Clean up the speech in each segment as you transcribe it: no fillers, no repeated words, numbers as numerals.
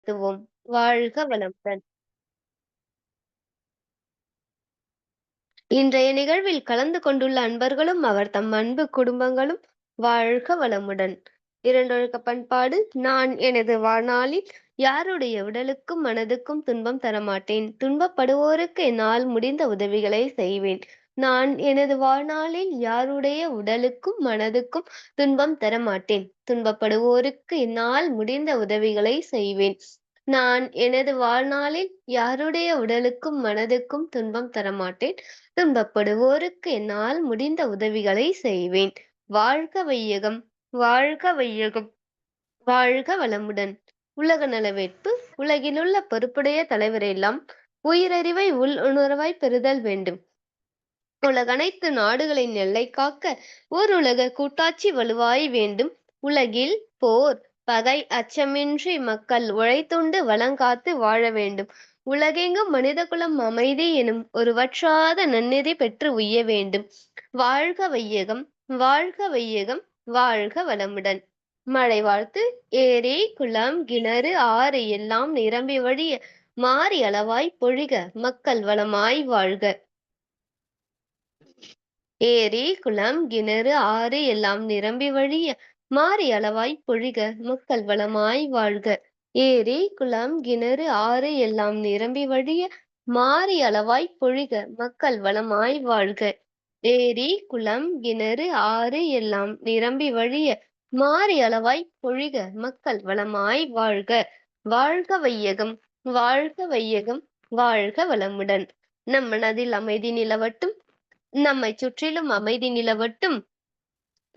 நடத்துவோம். வாழ்க வளமுடன். இன்றைய நிகழ்வில் கலந்து கொண்டுள்ள அன்பர்களும் அவர் தம் அன்பு குடும்பங்களும் வாழ்க வளமுடன். இரண்டொழுக்க பண்பாடு. நான் எனது வாழ்நாளில் யாருடைய உடலுக்கும் மனதுக்கும் துன்பம் தரமாட்டேன். துன்பப்படுவோருக்கு என்னால் முடிந்த உதவிகளை செய்வேன். நான் எனது வாழ்நாளில் யாருடைய உடலுக்கும் மனதுக்கும் துன்பம் தரமாட்டேன். துன்பப்படுவோருக்கு என்னால் முடிந்த உதவிகளை செய்வேன். நான் எனது வாழ்நாளில் யாருடைய உடலுக்கும் மனதுக்கும் துன்பம் தரமாட்டேன். துன்பப்படுவோருக்கு என்னால் முடிந்த உதவிகளை செய்வேன். வாழ்க வையகம்! வாழ்க வையகம்! வாழ்க வளமுடன்! உலக நலவேட்பு. உலகிலுள்ள பொறுப்புடைய தலைவரெல்லாம் உயிரறிவை உள்ளுணர்வாய் பெறுதல் வேண்டும். உலகனைத்து நாடுகளின் எல்லை காக்க ஓருலக கூட்டாட்சி வலுவாய் வேண்டும். உலகில் போர் பகை அச்சமின்றி மக்கள் உழைத்துண்டு வளங்காத்து வாழ வேண்டும். உலகெங்கும் மனிதகுலம் அமைதி எனும் ஒரு வற்றாத நன்னெறி பெற்று உய்ய வேண்டும். வாழ்க வையகம்! வாழ்க வையகம்! வாழ்க வளமுடன்! மழை வாழ்த்து. ஏரி குளம் கிணறு ஆறு எல்லாம் நிரம்பி வழிய மாறி அளவாய் பொழிக மக்கள் வளமாய் வாழ்க. ஏரி குளம் கிணறு ஆறு எல்லாம் நிரம்பி வழிய மாறி அளவாய் பொழிக மக்கள் வளமாய் வாழ்க. ஏரி குளம் கிணறு ஆறு எல்லாம் நிரம்பி வழிய மாறி அளவாய் பொழிக மக்கள் வளமாய் வாழ்க. ஏரி குளம் கிணறு ஆறு எல்லாம் நிரம்பி வழிய மாறி அளவாய் பொழிக மக்கள் வளமாய் வாழ்க. வாழ்க வையகம்! வாழ்க வையகம்! வாழ்க வளமுடன்! நம் மனதில் அமைதி நிலவட்டும். நம்மை சுற்றிலும் அமைதி நிலவட்டும்.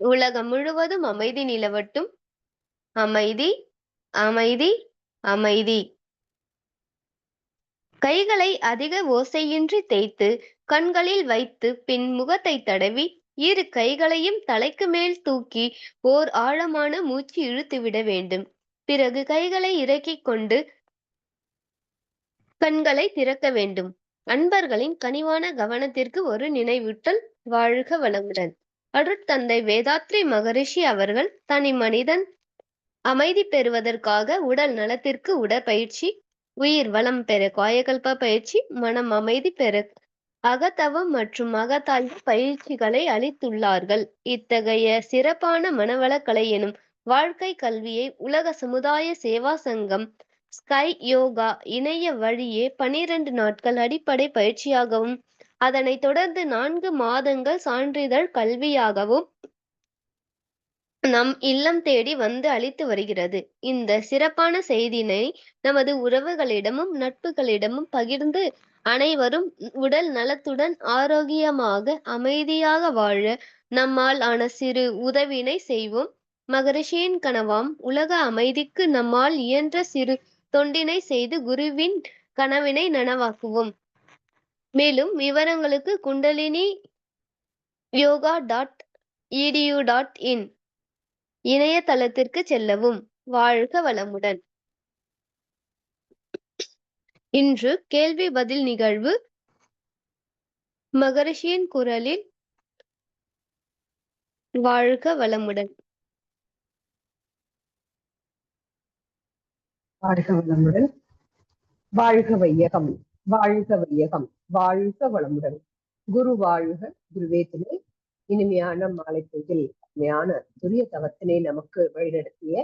உலகம் முழுவதும் அமைதி நிலவட்டும். அமைதி, அமைதி, அமைதி. கைகளை அதிக ஓசையின்றி தேய்த்து கண்களில் வைத்து பின் முகத்தை தடவி இரு கைகளையும் தலைக்கு மேல் தூக்கி ஓர் ஆழமான மூச்சு இழுத்துவிட வேண்டும். பிறகு கைகளை இறக்கிக் கொண்டு கண்களை திறக்க வேண்டும். அன்பர்களின் கனிவான கவனத்திற்கு ஒரு நினைவூட்டல். வாழ்க வளமுடன்! அருட்தந்தை வேதாத்ரி மகரிஷி அவர்கள் தனி மனிதன் அமைதி பெறுவதற்காக உடல் நலத்திற்கு உடற்பயிற்சி, உயிர் வளம் பெற காயகல்ப பயிற்சி, மனம் அமைதி பெற அகத்தவம் மற்றும் அகத்தாய்வு பயிற்சிகளை அளித்துள்ளார்கள். இத்தகைய சிறப்பான மனவளக்கலை எனும் வாழ்க்கை கல்வியை உலக சமுதாய சேவா சங்கம் ஸ்கை யோகா இணைய வழியே 12 நாட்கள் அடிப்படை பயிற்சியாகவும் அதனைத் தொடர்ந்து 4 மாதங்கள் சான்றிதழ் கல்வியாகவும் நம் இல்லம் தேடி வந்து அளித்து வருகிறது. இந்த சிறப்பான செய்தினை நமது உறவுகளிடமும் நட்புகளிடமும் பகிர்ந்து அனைவரும் உடல் நலத்துடன் ஆரோக்கியமாக அமைதியாக வாழ நம்மால் ஆன சிறு உதவினை செய்வோம். மகரிஷியின் கனவாம் உலக அமைதிக்கு நம்மால் இயன்ற சிறு தொண்டினை செய்து குருவின் கனவினை நனவாக்குவோம். மேலும் விவரங்களுக்கு குண்டலினி yoga.edu.in இணையதளத்திற்கு செல்லவும். வாழ்க வளமுடன்! இன்று கேள்வி பதில் நிகழ்வு மகரிஷியின் குரலில். வாழ்க வளமுடன்! வாழ்க வளமுடன்! வாழ்க வையகம்! வாழ்க வையகம்! வாழ்க வளமுடன்! குரு வாழ்க! குருவே துணை! இனிமையான மாலை பொழுதில் அருமையான துரிய தவத்தினை நமக்கு வழிநடத்திய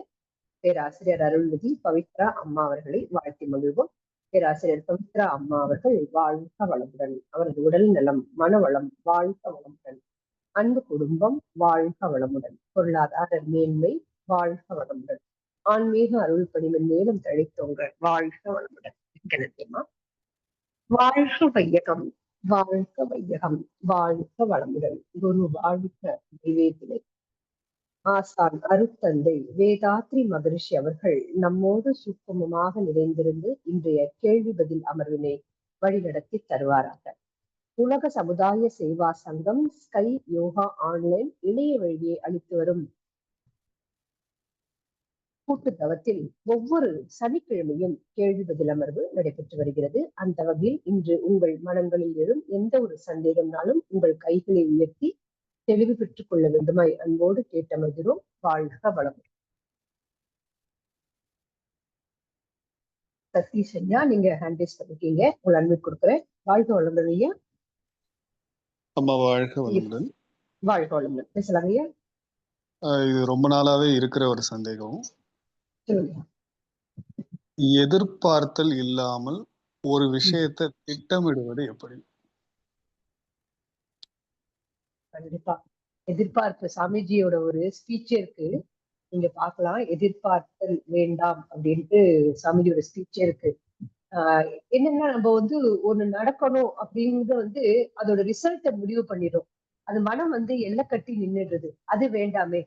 பேராசிரியர் அருள்நிதி பவித்ரா அம்மா அவர்களை வாழ்த்தி மகிழ்வோம். பேராசிரியர் பவித்ரா அம்மா அவர்கள் வாழ்க வளமுடன்! அவரது உடல் நலம், மனவளம் வாழ்க வளமுடன்! அன்பு குடும்பம் வாழ்க வளமுடன்! பொருளாதார மேன்மை வாழ்க வளமுடன்! ஆன்மீக அருள் பணிவன் மேலும் தழைத்தோங்க வாழ்க வளமுடன்! நன்றிமா. வாழ்க வையகம்! வாழ்க வையகம்! வாழ்க வளமுடன்! குரு வாழ்க! தெய்வேதினை ஆசான் அருட்தந்தை வேதாத்ரி மகரிஷி அவர்கள் நம்மோடு சூக்குமமாக நிறைந்திருந்து இன்றைய கேள்வி பதில் அமர்வினை வழிநடத்தி தருவாராக. உலக சமுதாய சேவா சங்கம் ஸ்கை யோகா ஆன்லைன் இணைய வழியை அளித்து வரும் கூட்டுத்தவத்தில் ஒவ்வொரு சனிக்கிழமையும் கேள்வி பதில் அமர்வு நடைபெற்று வருகிறது. அந்த வகையில் இன்று உங்கள் மனங்களில் எழும் எந்த ஒரு சந்தேகம்னாலும் உங்கள் கைகளை உயர்த்தி தெளிவு பெற்றுக் கொள்ள வேண்டுமாய் அன்போடு கேட்டமர்கிறோம். வாழ்க வளம்! சதீஷ் ஐயா, நீங்க ஹேண்ட் ரைஸ் பண்ணிருக்கீங்க. உங்களை அன்மிட் கொடுக்குறேன். வாழ்க வளமுடன் ஐயா. அம்மா வாழ்க வளமுடன். வாழ்க வளமுடன். பேசலாம் ஐயா. இது ரொம்ப நாளாவே இருக்கிற ஒரு சந்தேகம். எதிர்பார்த்தல் இல்லாமல் ஒரு விஷயத்தை திட்டமிடுவது எப்படி? கண்டிப்பா எதிர்பார்ப்பு சாமிஜியோட ஒரு ஸ்பீச் இருக்கு, நீங்க பார்க்கலாம். எதிர்பார்த்தல் வேண்டாம் அப்படின்ட்டு சாமிஜியோட ஸ்பீச் இருக்கு. என்னன்னா நம்ம வந்து ஒண்ணு நடக்கணும் அப்படிங்கறது அதோட ரிசல்ட்டை முடிவு பண்ணிடும். அது மனம் எல்லை கட்டி நின்னுடுறது. அது வேண்டாமே.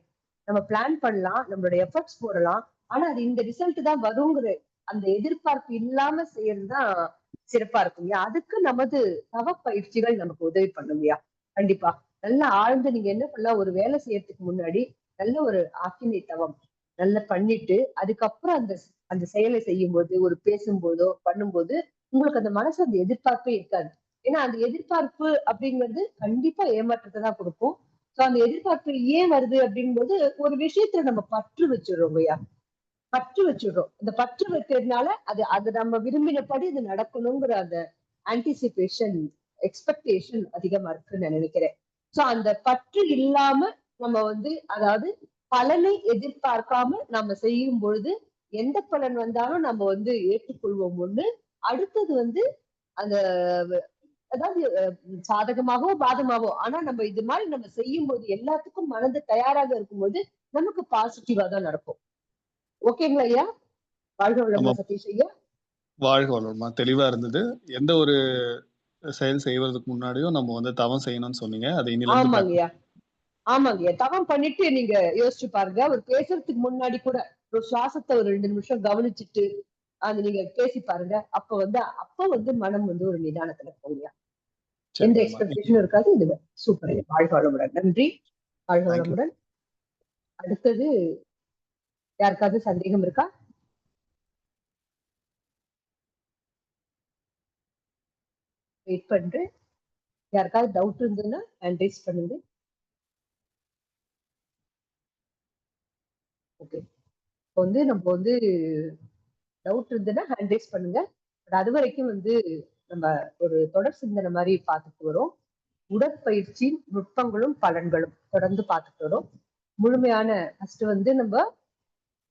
நம்ம பிளான் பண்ணலாம், நம்மளோட எஃபர்ட்ஸ் போடலாம், ஆனா அது இந்த ரிசல்ட் தான் வருங்கிற அந்த எதிர்பார்ப்பு இல்லாம செய்யறதுதான் சிறப்பா இருக்கும். அதுக்கு நமது தவ பயிற்சிகள் நமக்கு உதவி பண்ணுங்கயா. கண்டிப்பா நல்லா ஆழ்ந்து நீங்க என்ன பண்ணலாம், ஒரு வேலை செய்யறதுக்கு முன்னாடி நல்ல ஒரு ஆக்கினை தவம் நல்லா பண்ணிட்டு அதுக்கப்புறம் அந்த அந்த செயலை செய்யும் போது, ஒரு பேசும்போதோ பண்ணும்போது உங்களுக்கு அந்த மனசு அந்த எதிர்பார்ப்பே இருக்காது. ஏன்னா அந்த எதிர்பார்ப்பு அப்படிங்கிறது கண்டிப்பா ஏமாற்றத்தை தான் கொடுக்கும். சோ அந்த எதிர்பார்ப்பு ஏன் வருது அப்படிங்கும்போது ஒரு விஷயத்துல நம்ம பற்று வச்சிடுறோம் ஐயா. பற்று வச்சிடுறோம். அந்த பற்று வைக்கிறதுனால அது நம்ம விரும்பினபடி இது நடக்கணுங்கிற அந்த ஆன்டிசிபேஷன், எக்ஸ்பெக்டேஷன் அதிகமா இருக்குன்னு நான் நினைக்கிறேன். சோ அந்த பற்று இல்லாம நம்ம அதாவது பலனை எதிர்பார்க்காம நம்ம செய்யும் பொழுது எந்த பலன் வந்தாலும் நம்ம ஏற்றுக்கொள்வோம். ஒண்ணு. அடுத்தது அந்த அதாவது சாதகமாகவோ பாதமாவோ, ஆனா நம்ம இது மாதிரி நம்ம செய்யும் போது எல்லாத்துக்கும் மனது தயாராக இருக்கும்போது நமக்கு பாசிட்டிவா தான் நடக்கும். ஓகேங்களா ஐயா? வாழ்க வளமுடன் சதீஷ் ஐயா. வாழ்க வளமுடன். தெளிவா இருந்தது. எந்த ஒரு செயல் செய்வதற்கு முன்னாடியும் நம்ம தவம் செய்யணும்னு சொன்னீங்க. அதை ஆமாங்கய்யா. ஆமாங்கய்யா, தவம் பண்ணிட்டு நீங்க யோசிச்சு பாருங்க. ஒரு பேசுறதுக்கு முன்னாடி கூட ஒரு சுவாசத்தை ஒரு 2 நிமிஷம் கவனிச்சுட்டு அது நீங்க பேசி பாருங்க. அப்ப மனம் ஒரு நிதானத்துல போங்கய்யா. எந்த எக்ஸ்பெக்டேஷனும் இருக்காது. இது சூப்பர். வாழ்க வளமுடன். நன்றி. வாழ்க வளமுடன். அடுத்தது யாருக்காவது சந்தேகம் இருக்கா? வெயிட் பண்றேன். யாருக்காவது டவுட் இருந்ததுன்னா ஹேண்ட் ரைஸ் பண்ணுங்க. ஓகே, நம்ம டவுட் இருந்ததுன்னா ஹேண்ட் ரைஸ் பண்ணுங்க. அது வரைக்கும் நம்ம ஒரு தொடர் சிந்தனை மாதிரி பார்த்துட்டு வரோம். உடற்பயிற்சி நுட்பங்களும் பலன்களும் தொடர்ந்து பார்த்துட்டு வரோம். முழுமையான ஃபர்ஸ்ட் நம்ம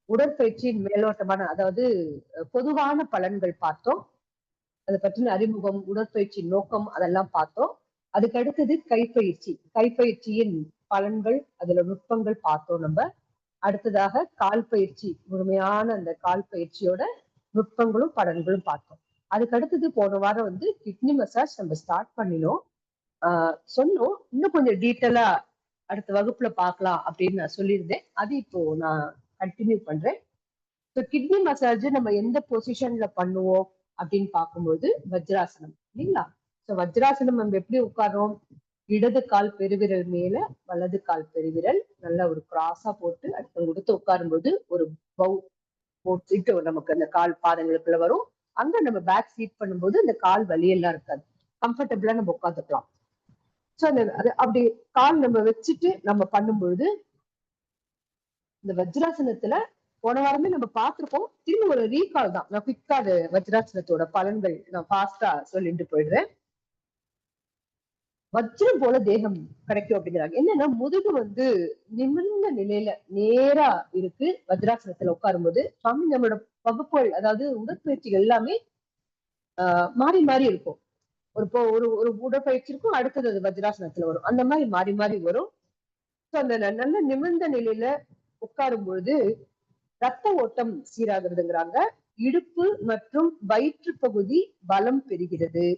உடற்பயிற்சியின் மேலோட்டமான அதாவது பொதுவான பலன்கள் பார்த்தோம். அதை பற்றின அறிமுகம், உடற்பயிற்சி நோக்கம் அதெல்லாம் பார்த்தோம். அதுக்கு அடுத்தது கைப்பயிற்சியின் பலன்கள், அதுல நுட்பங்கள் பார்த்தோம் நம்ம. அடுத்ததாக கால் பயிற்சி, முழுமையான அந்த கால் பயிற்சியோட நுட்பங்களும் பலன்களும் பார்த்தோம். அதுக்கு அடுத்தது போன வாரம் கிட்னி மசாஜ் நம்ம ஸ்டார்ட் பண்ணினோம். சொன்னோம் இன்னும் கொஞ்சம் டீட்டெயிலா அடுத்த வகுப்புல பார்க்கலாம் அப்படின்னு நான் சொல்லியிருந்தேன். அது இப்போ நான் கண்டினியூ பண்றேன். கிட்னி மசாஜ் நம்ம எந்த பொசிஷன்ல பண்ணுவோம் அப்படின்னு பார்க்கும்போது வஜ்ராசனம் இல்லைங்களா? வஜ்ராசனம் நம்ம எப்படி உட்காரோம்? இடது கால் பெருவிரல் மேல வலது கால் பெருவிரல் நல்லா ஒரு கிராஸா போட்டு அடுத்தவங்க கொடுத்து உட்காரும்போது ஒரு பவு போட்டு நமக்கு அந்த கால் பாதங்களுக்குள்ள வரும். அங்க நம்ம பேக் சீட் பண்ணும்போது அந்த கால் வலியெல்லாம் இருக்காது. கம்ஃபர்டபுளா நம்ம உட்காந்துக்கலாம். சோ அப்படி கால் நம்ம வச்சுட்டு நம்ம பண்ணும்பொழுது இந்த வஜ்ராசனத்துல போன வாரமே நம்ம பார்த்திருப்போம். திரும்ப ஒரு ரீகால் தான். நான் குயிக்கா அது வஜ்ராசனத்தோட பலன்கள் நான் ஃபாஸ்டா சொல்லிட்டு போயிடுறேன். வஜ்ரம் போல தேகம் கிடைக்கும் அப்படிங்கிறாங்க. என்னன்னா முதுகு நிமிர்ந்த நிலையில நேரா இருக்கு வஜ்ராசனத்துல உட்காரும்போது. சுவாமி நம்மளோட வகுப்புகள் அதாவது உடற்பயிற்சிகள் எல்லாமே மாறி மாறி இருக்கும். ஒரு உடற்பயிற்சி இருக்கும், அடுத்தது அது வஜ்ராசனத்துல வரும். அந்த மாதிரி மாறி மாறி வரும். அந்த நல்ல நிமிர்ந்த நிலையில உட்காரும் பொழுது ரத்த ஓட்டம் சீராகிறதுங்கிறாங்க. இடுப்பு மற்றும் வயிற்று பகுதி பலம் பெறுகிறது.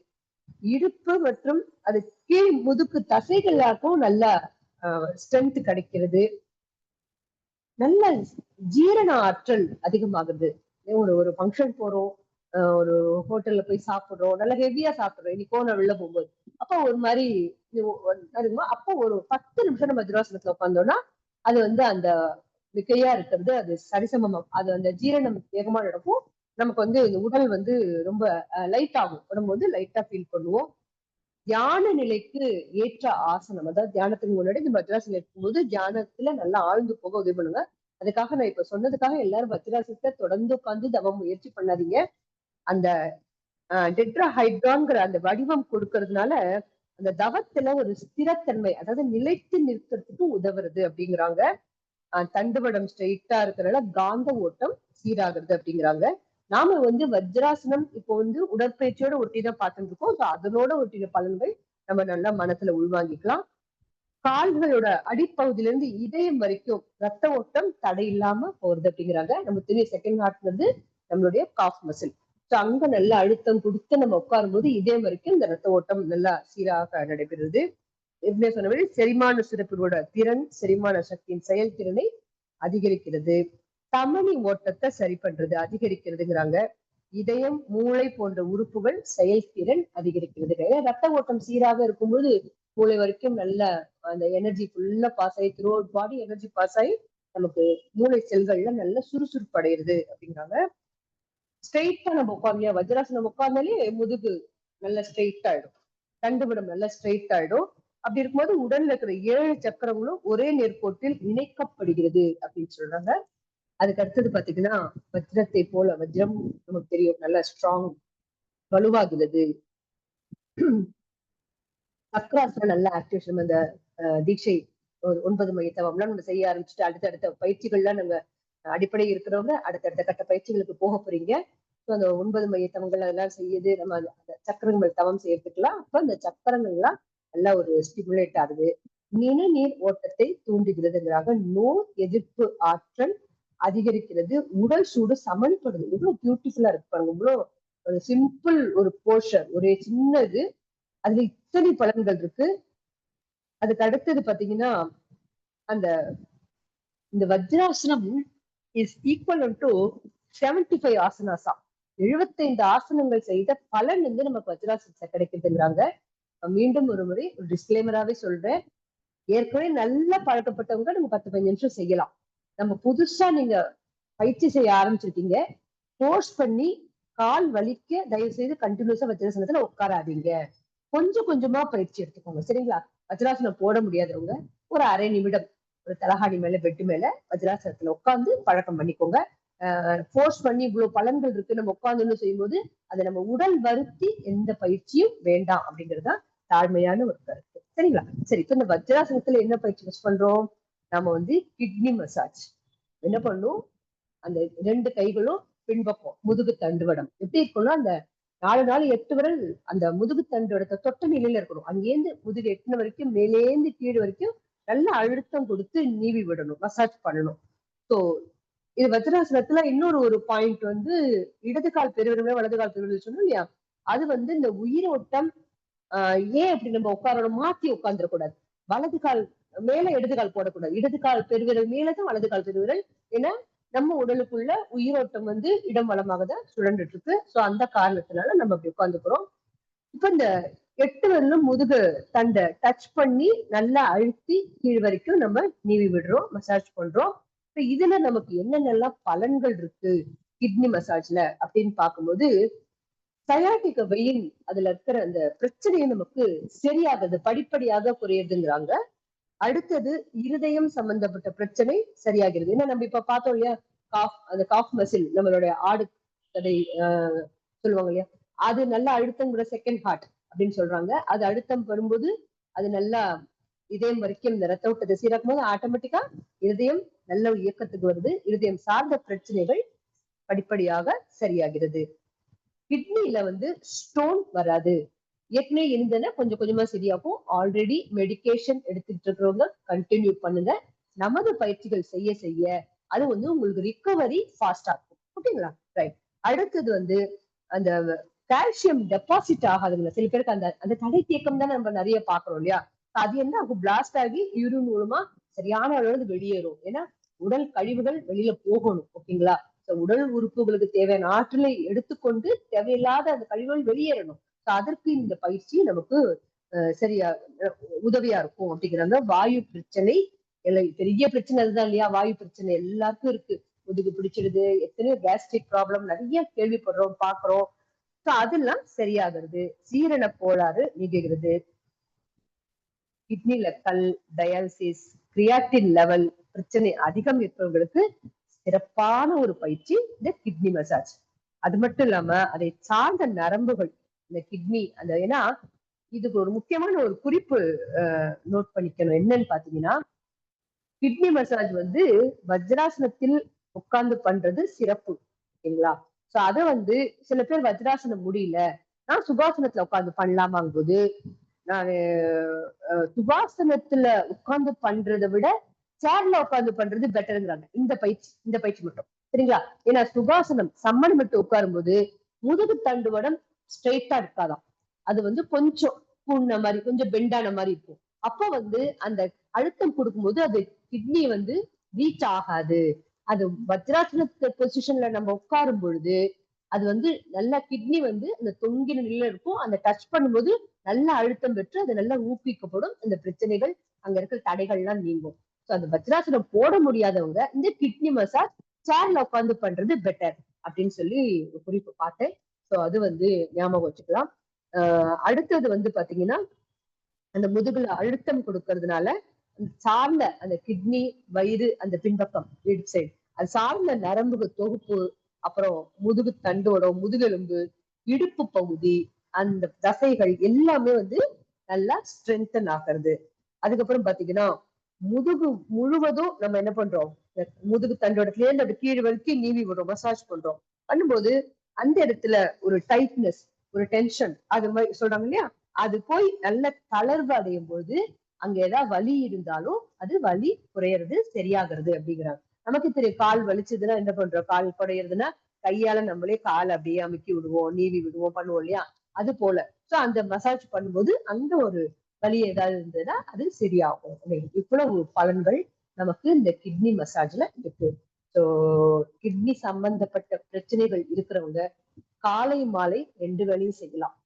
இடுப்பு மற்றும் அது கீழ் முதுக்கு தசைகளுக்கும் நல்ல ஸ்ட்ரென்த் கிடைக்கிறது. நல்ல ஜீரண ஆற்றல் அதிகமாகுது. ஒரு ஃபங்க்ஷன் போறோம், ஒரு ஹோட்டல்ல போய் சாப்பிடுறோம், நல்லா ஹெவியா சாப்பிடுறோம், இன்னைக்கு நான் வெளில போகும்போது அப்போ ஒரு மாதிரி அப்போ ஒரு 10 நிமிஷம் நம்ம வஜ்ராசனத்துல உட்காந்தோம்னா அது அந்த மிகையா இருக்கிறது அது சரிசமம். அது அந்த ஜீரணம் வேகமா நடக்கும். நமக்கு இந்த உடல் ரொம்ப லைட் ஆகும். உடம்பு லைட்டா ஃபீல் பண்ணுவோம். தியான நிலைக்கு ஏற்ற ஆசனம், அதாவது தியானத்துக்கு முன்னாடி இந்த வஜ்ராசனம் இருக்கும்போது தியானத்துல நல்லா ஆழ்ந்து போக உதவி பண்ணுங்க. அதுக்காக நான் இப்ப சொன்னதுக்காக எல்லாரும் வஜ்ராசனத்தை தொடர்ந்து உட்கார்ந்து தவம் முயற்சி பண்ணாதீங்க. அந்த டெட்ராஹைட்ரான்ங்கிற அந்த வடிவம் கொடுக்கறதுனால அந்த தவத்துல ஒரு ஸ்திரத்தன்மை, அதாவது நிலைத்து நிற்கிறதுக்கு உதவுறது அப்படிங்கிறாங்க. தண்டுவடம் ஸ்ட்ரெயிட்டா இருக்கிறனால காந்த ஓட்டம் சீராகிறது அப்படிங்கிறாங்க. நாம வஜ்ராசனம் இப்போ உடற்பயிற்சியோட ஒட்டிதான் பார்த்துட்டு இருக்கோம். அதனோட ஒட்டின பலன்கள் நம்ம நல்லா மனசுல உள்வாங்கிக்கலாம். கால்களோட அடிப்பகுதியில இருந்து இதயம் வரைக்கும் ரத்த ஓட்டம் தடை இல்லாம போறது அப்படிங்கிறாங்க. நம்ம தெரிய செகண்ட் ஹார்ட் நம்மளுடைய காஃப் மசில். அங்க நல்ல அழுத்தம் கொடுத்து நம்ம உட்காரும் போது இதயம் வரைக்கும் இந்த ரத்த ஓட்டம் நல்லா சீராக நடைபெறுது. எப்படி சொன்ன மாதிரி செரிமான சுரப்பினோட திறன், செரிமான சக்தியின் செயல்திறனை அதிகரிக்கிறது. தமனி ஓட்டத்தை சரி பண்றது, அதிகரிக்கிறதுங்கிறாங்க. இதயம், மூளை போன்ற உறுப்புகள் செயல்திறன் அதிகரிக்கிறது. ரத்த ஓட்டம் சீராக இருக்கும்போது மூளை வரைக்கும் நல்ல அந்த எனர்ஜி ஃபுல்லா பாஸ் ஆகி throughout body energy pass ஆகி நமக்கு மூளை செல்கள்ல நல்ல சுறுசுறுப்பு அடையுது அப்படிங்கிறாங்க. ஸ்ட்ரெயிட்டா நம்ம உட்கார்ந்தா, வஜ்ராசனம் உட்கார்ந்தாலே முதுகு நல்லா ஸ்ட்ரெயிட் ஆயிடும், தண்டுவிடம் நல்லா ஸ்ட்ரெயிட் ஆயிடும். அப்படி இருக்கும்போது உடல்ல இருக்கிற 7 சக்கரங்களும் ஒரே நேர்கோட்டில் இணைக்கப்படுகிறது அப்படின்னு சொல்றாங்க. அதுக்கு அடுத்தது பாத்தீங்கன்னா, வஜ்ரத்தை போல வஜ்ரம் நமக்கு தெரியும் நல்லா ஸ்ட்ராங், வலுவாகிறது. சக்கராசனம் நல்ல ஆக்டிவேஷன். அந்த தீட்சை 9 மையத்தவம்லாம் நம்ம செய்ய ஆரம்பிச்சுட்டு அடுத்தடுத்த பயிற்சிகள்லாம் நம்ம அடிப்படை இருக்கிறவங்க அடுத்தடுத்த கட்ட பயிற்சிகளுக்கு போக போறீங்க. அந்த 9 மையத்தவங்கள் அதெல்லாம் செய்யுது. நம்ம அந்த சக்கரங்கள் தவம் செய்யறதுக்குலாம் அப்ப அந்த சக்கரங்கள்லாம் நல்லா ஒரு ஸ்டிமுலேட் ஆகுது. நிணநீர் ஓட்டத்தை தூண்டுகிறதுங்கிறாங்க. நோய் எதிர்ப்பு ஆற்றல் அதிகரிக்கிறது. உடல் சூடு சமன்படுது. எவ்வளவு பியூட்டிஃபுல்லா இருக்கு பாருங்க. இவ்வளவு ஒரு சிம்பிள் ஒரு போர்ஷன், ஒரே சின்னது, அதுல இத்தனை பலன்கள் இருக்கு. அதுக்கு அடுத்தது பாத்தீங்கன்னா, அந்த இந்த வஜ்ராசனம் இஸ் ஈக்குவல் டு 75 ஆசனாசா. 75 ஆசனங்கள் செய்த பலன் நமக்கு வஜ்ராசனத்துல கிடைக்குதுங்கிறாங்க. மீண்டும் ஒரு முறை ஒரு டிஸ்க்ளைமராவே சொல்றேன். ஏற்கனவே நல்லா பழக்கப்பட்டவங்க நம்ம 10-15 நிமிஷம் செய்யலாம். நம்ம புதுசா நீங்க பயிற்சி செய்ய ஆரம்பிச்சிருக்கீங்க, போர்ஸ் பண்ணி கால் வலிக்க தயவு செய்து கண்டினியூஸா வஜ்ராசனத்துல உட்காராதீங்க. கொஞ்சம் கொஞ்சமா பயிற்சி எடுத்துக்கோங்க, சரிங்களா? வஜ்ராசனம் போட முடியாதவங்க ஒரு அரை நிமிடம் ஒரு தலகாணி மேல பெட்டு மேல வஜ்ராசனத்துல உட்கார்ந்து பழக்கம் பண்ணிக்கோங்க. போர்ஸ் பண்ணி இவ்வளவு பலன்கள் இருக்கு நம்ம உட்கார்ந்து செய்யும்போது அதை நம்ம உடல் வருத்தி எந்த பயிற்சியும் வேண்டாம் அப்படிங்கறதுதான் தாழ்மையான ஒரு கருத்து, சரிங்களா? சரி, இப்ப இந்த வஜ்ராசனத்துல என்ன பயிற்சி யூஸ் பண்றோம்? நம்ம கிட்னி மசாஜ் என்ன பண்ணும்? அந்த 2 கைகளும் பின்பக்கம் முதுகு தண்டுவடம் எப்படி இருக்கணும்னா, அந்த 4 நாள் 8 விரல் அந்த முதுகு தண்டுவடத்தை தொட்ட நிலையில இருக்கணும். அங்கேருந்து முதுகு எட்டின வரைக்கும் மேலேந்து கீழ் வரைக்கும் நல்ல அழுத்தம் கொடுத்து நீவி விடணும், மசாஜ் பண்ணணும். சோ இது வஜ்ராசனத்துல இன்னொரு ஒரு பாயிண்ட் இடது கால் பெருவிரல் வலது கால் பெருவிரல் சொன்னோம் இல்லையா? அது இந்த உயிரோட்டம் ஏன் அப்படி நம்ம உட்காரணும், மாத்தி உட்கார்ந்துடக்கூடாது. வலது கால் மேல இடது கால் போடக்கூடாது. இடது கால் பெருவிரல் மேலதான் வலது கால் பெருவிரல். ஏன்னா நம்ம உடலுக்குள்ள உயிரோட்டம் இடம் வளமாக தான் சுழண்டுட்டு இருக்கு. சோ அந்த காரணத்தினால நம்ம அப்படி உட்கார்ந்துக்கிறோம். இப்ப இந்த 8 விரலும் முதுகு தண்டை டச் பண்ணி நல்லா அழுத்தி கீழ் வரைக்கும் நம்ம நீவி விடுறோம், மசாஜ் பண்றோம். இப்ப இதுல நமக்கு என்னென்னலாம் பலன்கள் இருக்கு கிட்னி மசாஜ்ல அப்படின்னு பார்க்கும்போது, சயாட்டிக வெயின் அதுல இருக்கிற அந்த பிரச்சனையை நமக்கு சரியாகுது, படிப்படியாக குறையுதுங்கிறாங்க. அடுத்தது இருதயம் சம்பந்தப்பட்ட பிரச்சனை சரியாகிறது. ஏன்னா நம்ம இப்ப பார்த்தோம் இல்லையா, அந்த காஃப் மசில் நம்மளுடைய ஆடு கதை சொல்லுவாங்க இல்லையா, அது நல்லா அழுத்தங்கிற செகண்ட் ஹார்ட் அப்படின்னு சொல்றாங்க. அது அழுத்தம் வரும்போது அது நல்லா இதயம் வரைக்கும் இந்த ரத்த ஓட்டத்தை சீராக்கும் போது ஆட்டோமேட்டிக்கா இருதயம் நல்ல இயக்கத்துக்கு வருது. இருதயம் சார்ந்த பிரச்சனைகள் படிப்படியாக சரியாகிறது. கிட்னில ஸ்டோன் வராது. ஏற்கனவே இருந்தன கொஞ்சம் கொஞ்சமா சரியாகும். ஆல்ரெடி மெடிகேஷன் எடுத்துட்டு இருக்கிறவங்க கண்டினியூ பண்ணுங்க. நமது பயிற்சிகள் செய்ய செய்ய அது உங்களுக்கு ரிகவரி ஃபாஸ்டா இருக்கும். ஓகேங்களா? ரைட். அடுத்தது அந்த கால்சியம் டெபாசிட் ஆகாதுங்களா சில பேருக்கு. அந்த தடை தேக்கம் தான் நம்ம நிறைய பாக்குறோம் இல்லையா? அது என்ன பிளாஸ்ட் ஆகி யூரின் மூலமா சரியான அளவு வெளியேறும். ஏன்னா உடல் கழிவுகள் வெளியில போகணும். ஓகேங்களா? உடல் உறுப்புகளுக்கு தேவையான ஆற்றலை எடுத்துக்கொண்டு தேவையில்லாத அந்த கழிவுகள் வெளியேறணும். அதற்கு இந்த பயிற்சி நமக்கு சரியா உதவியா இருக்கும் அப்படிங்கிறாங்க. வாயு பிரச்சனை பெரிய பிரச்சனை அதுதான் இல்லையா? வாயு பிரச்சனை எல்லாருக்கும் இருக்கு. முதுகு பிடிச்சிடுது, எத்தனையோ கேஸ்ட்ரிக் ப்ராப்ளம் நிறைய கேள்விப்படுறோம், பாக்குறோம். அதெல்லாம் சரியாகிறது. சீரண கோளாறு நீங்குகிறது. கிட்னில கல், டயாலிசிஸ், கிரியாட்டின் லெவல் பிரச்சனை அதிகம் இருப்பவர்களுக்கு சிறப்பான ஒரு பயிற்சி இந்த கிட்னி மசாஜ். அது மட்டும் இல்லாம அதை சார்ந்த நரம்புகள், இந்த கிட்னி அந்த ஏன்னா இதுக்கு ஒரு முக்கியமான ஒரு குறிப்பு நோட் பண்ணிக்கணும். என்னன்னு பாத்தீங்கன்னா, கிட்னி மசாஜ் வந்து வஜ்ராசனத்தில் உட்கார்ந்து பண்றது சிறப்பு. ஓகேங்களா? சோ அத வந்து சில பேர் வஜ்ராசனம் முடியல, நான் சுகாசனத்துல உட்கார்ந்து பண்ணலாமாங்கும் போது, நானு சுகாசனத்துல உட்கார்ந்து பண்றதை விட சேர்ல உட்கார்ந்து பண்றது பெட்டருங்கிறாங்க. இந்த பயிற்சி மட்டும். சரிங்களா? ஏன்னா சுகாசனம் சம்மன் மட்டும் உட்காரும் போது முதுகு தண்டுவடம் ஸ்ட்ரெயிட்டா இருக்காதாம். அது வந்து கொஞ்சம் கூண்ண மாதிரி, கொஞ்சம் பெண்டான மாதிரி இருக்கும். அப்ப வந்து அந்த அழுத்தம் கொடுக்கும்போது அது கிட்னி வந்து ரீச் ஆகாது. அது வஜ்ராசன பொசிஷன்ல நம்ம உட்காரும் பொழுது அது வந்து நல்லா கிட்னி வந்து அந்த தொங்கின நிலையில இருக்கும். அந்த டச் பண்ணும்போது நல்ல அழுத்தம் பெற்று அது நல்லா ஊக்குவிக்கப்படும். அந்த பிரச்சனைகள், அங்க இருக்கிற தடைகள்லாம் நீங்கும். சோ அந்த வஜ்ராசனம் போட முடியாதவங்க இந்த கிட்னி மசாஜ் சேர்ல உட்கார்ந்து பண்றது பெட்டர் அப்படின்னு சொல்லி ஒரு குறிப்பு பார்த்தேன். சோ அது வந்து ஞாபகம் வச்சுக்கலாம். அடுத்தது வந்து பாத்தீங்கன்னா, அந்த முதுகுல அழுத்தம் கொடுக்கறதுனால சார்ந்த அந்த கிட்னி, வயிறு, அந்த பின்பக்கம் இடு சைடு அது சார்ந்த நரம்புகள் தொகுப்பு, அப்புறம் முதுகு தண்டோடம், முதுகெலும்பு, இடுப்பு பகுதி, அந்த தசைகள் எல்லாமே வந்து நல்லா ஸ்ட்ரென்தன் ஆகிறது. அதுக்கப்புறம் பாத்தீங்கன்னா, முதுகு முழுவதும் நம்ம என்ன பண்றோம், முதுகு தண்டோடத்துல இருந்து அது கீழ் வரைக்கும் நீவி விடுறோம், மசாஜ் பண்றோம். பண்ணும்போது அந்த இடத்துல ஒரு டைட்னஸ், ஒரு டென்ஷன் அது மாதிரி சொல்றாங்க இல்லையா, அது போய் நல்ல தளர்வு அடையும் போது அங்க ஏதாவது வலி இருந்தாலும் அது வலி குறையறது, சரியாகிறது அப்படிங்கிறாங்க. நமக்கு தெரியும், கால் வலிச்சதுன்னா என்ன பண்றோம், கால் குடையிறதுன்னா கையால நம்மளே கால் அப்படியே அமுக்கி விடுவோம், நீவி விடுவோம், பண்ணுவோம் இல்லையா? அது போல சோ அந்த மசாஜ் பண்ணும்போது அங்க ஒரு வலி ஏதாவது இருந்ததுன்னா அது சரியாகும். இவ்வளவு பலன்கள் நமக்கு இந்த கிட்னி மசாஜ்ல இருக்கு. ஸோ கிட்னி சம்பந்தப்பட்ட பிரச்சனைகள் இருக்கிறவங்க காலை மாலை 2 வேளையும் செய்யலாம்.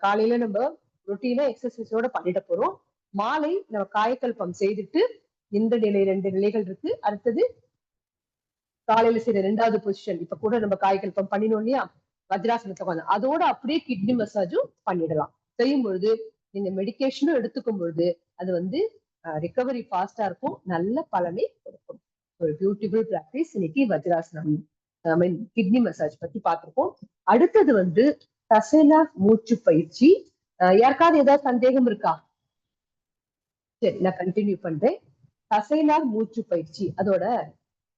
காலையில நம்ம ரொட்டீனா எக்ஸசைஸோட பண்ணிட போறோம். மாலை நம்ம காயக்கல்பம் செய்துட்டு இந்த நிலை 2 நிலைகள் இருக்கு. அடுத்தது காலையில செய்யற 2வது பொசிஷன், இப்ப கூட நம்ம காயக்கல்பம் பண்ணினோம் இல்லையா, வஜ்ராசனத்தை உட்காந்து அதோட அப்படியே கிட்னி மசாஜும் பண்ணிடலாம். செய்யும் பொழுது நீங்க மெடிகேஷனும் எடுத்துக்கும் பொழுது அது வந்து ரிகவரி ஃபாஸ்டா இருக்கும், நல்ல பலனை கொடுக்கும். ஒரு பியூட்டிஃபுல் பிராக்டிஸ் இன்னைக்கு வஜ்ராசனம், ஐ மீன் கிட்னி மசாஜ் பத்தி பார்த்திருக்கோம். அடுத்தது வந்து தசைனா மூச்சு பயிற்சி. யாருக்காவது ஏதாவது சந்தேகம் இருக்கா? சரி, நான் கண்டினியூ பண்றேன். தசைனார் மூச்சு பயிற்சி அதோட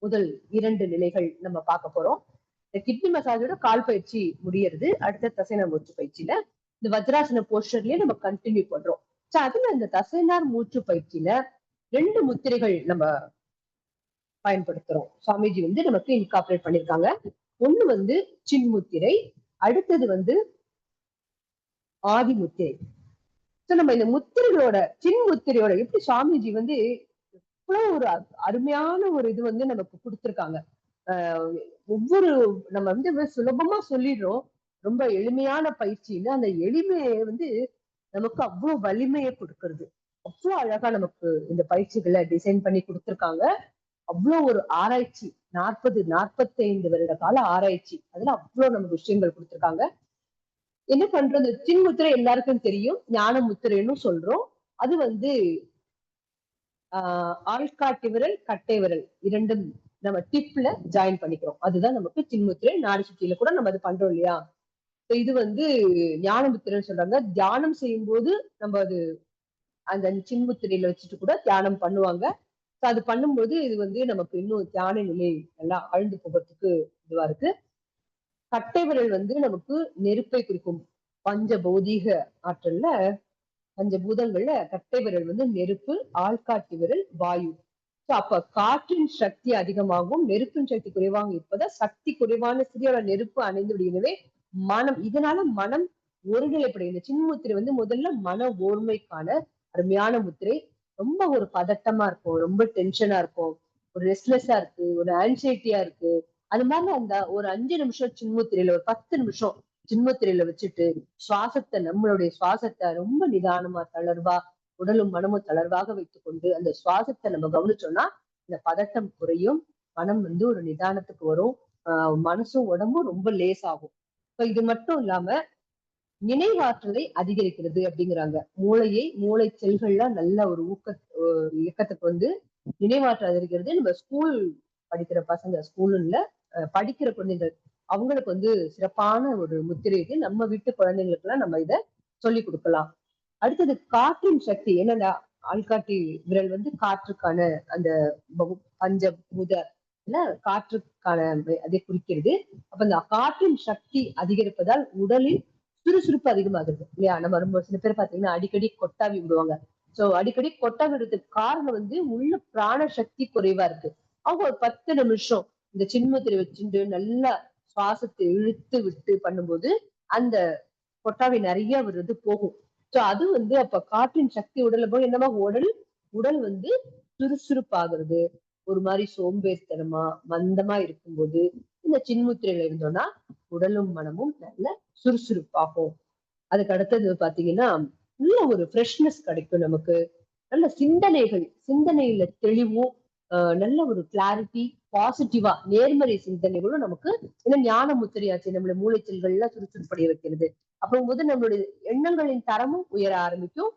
முதல் 2 நிலைகள் நம்ம பார்க்க போறோம். இந்த கிட்னி மசாஜோட கால் பயிற்சி முடியறது, அடுத்த தசைனார் மூச்சு பயிற்சியில இந்த வஜ்ராசன போஸ்டர்லயே நம்ம கண்டினியூ பண்றோம். அதுல இந்த தசைனார் மூச்சு பயிற்சியில 2 முத்திரைகள் நம்ம பயன்படுத்துறோம். சுவாமிஜி வந்து நமக்கு இன்கார்பரேட் பண்ணிருக்காங்க. ஒண்ணு வந்து சின்முத்திரை, அடுத்தது வந்து ஆதி முத்திரை. நம்ம இந்த முத்திரைகளோட, சின்முத்திரையோட எப்படி சுவாமிஜி வந்து இவ்வளவு ஒரு அருமையான ஒரு இது வந்து நமக்கு கொடுத்திருக்காங்க. ஒவ்வொரு நம்ம வந்து சுலபமா சொல்லிடுறோம், ரொம்ப எளிமையான பயிற்சின்னு. அந்த எளிமையை வந்து நமக்கு அவ்வளவு வலிமையை கொடுக்கறது. அவ்வளவு அழகா நமக்கு இந்த பயிற்சிகளை டிசைன் பண்ணி கொடுத்திருக்காங்க. அவ்வளவு ஒரு ஆராய்ச்சி, 45 வருட கால ஆராய்ச்சி, அதுல அவ்வளவு நமக்கு விஷயங்கள் கொடுத்திருக்காங்க. என்ன பண்றது, சின்முத்திரை எல்லாருக்கும் தெரியும், ஞான முத்திரைன்னு சொல்றோம். அது வந்து ஆள்காட்டி விரல், கட்டை விரல் இரண்டும் நம்ம டிப்ல ஜாயின் பண்ணிக்கிறோம். அதுதான் நமக்கு சின்முத்திரை. நாடி சுத்தியில கூட நம்ம அது பண்றோம் இல்லையா? இது வந்து ஞான முத்திரைன்னு சொல்றாங்க. தியானம் செய்யும் போது நம்ம அது அந்த சின்முத்திரையில வச்சுட்டு கூட தியானம் பண்ணுவாங்க. அது பண்ணும்போது இது வந்து நமக்கு இன்னும் தியான நிலை நல்லா ஆழ்ந்து போகிறதுக்கு இதுவா இருக்கு. கட்டை விரல் வந்து நமக்கு நெருப்பை குறிக்கும். பஞ்ச பௌதீக ஆற்றல்ல, பஞ்சபூதங்கள்ல கட்டை விரல் வந்து நெருப்பு, ஆள்காட்டி விரல் வாயு. அப்ப காற்றின் சக்தி அதிகமாகவும் நெருப்பின் சக்தி குறைவாக இருப்பதால் சக்தி குறைவான சிறிய நெருப்பு அணைந்து விடுகிறது. மனம், இதனால மனம் ஒருநிலைப்படுகிறது. சின்முத்திரை வந்து முதல்ல மன ஓர்மைக்கான அருமையான முத்திரை. ரொம்ப ஒரு பதட்டமா இருக்கும், ரொம்ப டென்ஷனா இருக்கும், ஒரு ரெஸ்ட்லெஸ்ஸா இருக்கு, ஒரு ஆன்சைட்டியா இருக்கு, அது மாதிரி அந்த ஒரு 5 நிமிஷம் சின்முத்திரையில, ஒரு 10 நிமிஷம் சின்முத்திரையில வச்சுட்டு சுவாசத்தை, நம்மளுடைய சுவாசத்தை ரொம்ப நிதானமா தளர்வா, உடலும் மனமும் தளர்வாக வைத்துக் கொண்டு அந்த சுவாசத்தை நம்ம கவனிச்சோம்னா இந்த பதட்டம் குறையும், மனம் வந்து ஒரு நிதானத்துக்கு வரும், மனசும் உடம்பும் ரொம்ப லேசாகும். இப்ப இது மட்டும் இல்லாம நினைவாற்றலை அதிகரிக்கிறது அப்படிங்கிறாங்க. மூளை செல்கள்லாம் நல்ல ஒரு இயக்கத்துக்கு வந்து நினைவாற்றல் அதிகரிக்கிறது. நம்ம ஸ்கூல் படிக்கிற பசங்க, ஸ்கூல்ல படிக்கிற குழந்தைகள் அவங்களுக்கு வந்து சிறப்பான ஒரு முத்திரை இது. நம்ம வீட்டு குழந்தைங்களுக்கு எல்லாம் நம்ம இதை சொல்லி கொடுக்கலாம். அடுத்தது காற்றின் சக்தி. ஏன்னா அந்த ஆள்காட்டி விரல் வந்து காற்றுக்கான அந்த பஞ்சபூத காற்றுக்கான அதை குறிக்கிறது. அப்ப அந்த காற்றின் சக்தி அதிகரிப்பதால் உடலில் சுறுசுறுப்பு அதிகமாகுது இல்லையா? நம்ம ரொம்ப சில பேர் பாத்தீங்கன்னா அடிக்கடி கொட்டாவி விடுவாங்க. சோ அடிக்கடி கொட்டாவி விடுறதுக்கு காரணம் வந்து உள்ள பிராண சக்தி குறைவா இருக்கு. அவங்க ஒரு 10 நிமிஷம் இந்த சின்முத்திரை வச்சுட்டு நல்லா சுவாசத்தை இழுத்து விட்டு பண்ணும்போது அந்த கொட்டாவி நிறைய வருது போகும். சோ அது வந்து அப்ப காற்றின் சக்தி உடல்ல போய் என்னமா உடல் வந்து சுறுசுறுப்பாகிறது. ஒரு மாதிரி சோம்பேறித்தனமா மந்தமா இருக்கும்போது இந்த சின்முத்திரையில இருந்தோம்னா உடலும் மனமும் நல்ல சுறுசுறுப்பாகும். அதுக்கு அடுத்தது பாத்தீங்கன்னா நல்ல ஒரு ஃப்ரெஷ்னஸ் கிடைக்கும் நமக்கு. நல்ல சிந்தனையில தெளிவும் நல்ல ஒரு கிளாரிட்டி, பாசிட்டிவா நேர்மறை சிந்தனைகளும் நமக்கு ஏன்னா ஞான முத்திரையாச்சு. நம்மளுடைய மூளைச்செல்கள்ல சுறுசுறுப்படைய வைக்கிறது. அப்புறம் போது நம்மளுடைய எண்ணங்களின் தரமும் உயர ஆரம்பிக்கும்.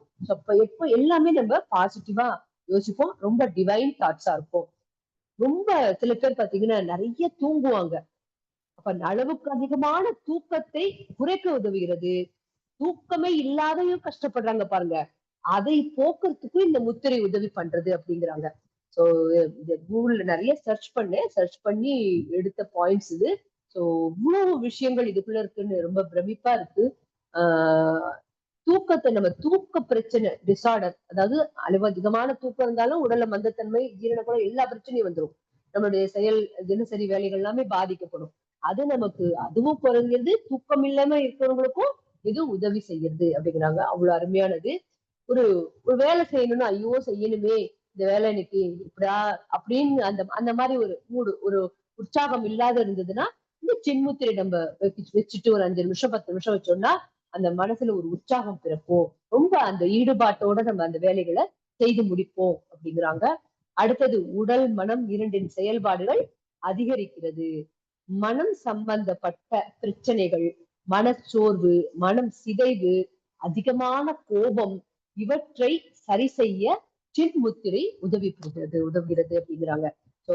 எப்ப எல்லாமே நம்ம பாசிட்டிவா யோசிப்போம். ரொம்ப டிவைன் தாட்ஸா இருக்கும். ரொம்ப சில பேர் பாத்தீங்கன்னா நிறைய தூங்குவாங்க. அப்ப அளவுக்கு அதிகமான தூக்கத்தை குறைக்க உதவுகிறது. தூக்கமே இல்லாதையும் கஷ்டப்படுறாங்க பாருங்க. அதை போக்குறதுக்கு இந்த முத்திரை உதவி பண்றது அப்படிங்கிறாங்க. சோ இந்த கூகுள்ல நிறைய சர்ச் பண்ணி எடுத்த பாயிண்ட்ஸ் இது. சோ இவ்வளவு விஷயங்கள் இதுக்குள்ள இருக்குன்னு ரொம்ப பிரமிப்பா இருக்கு. ஆஹ் தூக்கத்தை நம்ம தூக்க பிரச்சனை டிசார்டர், அதாவது அளவு அதிகமான தூக்கம் இருந்தாலும் உடல்ல மந்தத்தன்மை, ஜீரணக்குறை எல்லா பிரச்சனையும் வந்துடும். நம்மளுடைய தினசரி வேலைகள் எல்லாமே பாதிக்கப்படும். அது நமக்கு அதுவும் குறைஞ்சது. தூக்கம் இல்லாம இருக்கிறவங்களுக்கும் இது உதவி செய்யறது அப்படிங்கிறாங்க. அவ்வளவு அருமையானது. ஒரு ஒரு வேலை செய்யணும்னு ஐயோ செய்யணுமே இந்த வேலை இன்னைக்கு இப்படா அப்படின்னு அந்த அந்த மாதிரி ஒரு உற்சாகம் இல்லாத இருந்ததுன்னா இந்த சின்முத்திரை நம்ம வச்சுட்டு ஒரு 5 நிமிஷம் 10 நிமிஷம் வச்சோம்னா அந்த மனசுல ஒரு உற்சாகம் பிறக்கும். ரொம்ப அந்த ஈடுபாட்டோட நம்ம அந்த வேலைகளை செய்து முடிப்போம் அப்படிங்கிறாங்க. அடுத்தது உடல் மனம் இரண்டின் செயல்பாடுகள் அதிகரிக்கிறது. மனம் சம்பந்தப்பட்ட பிரச்சனைகள், மனச்சோர்வு, மனம் சிதைவு, அதிகமான கோபம் இவற்றை சரி செய்ய சின்முத்திரை உதவுகிறது அப்படிங்கிறாங்க. சோ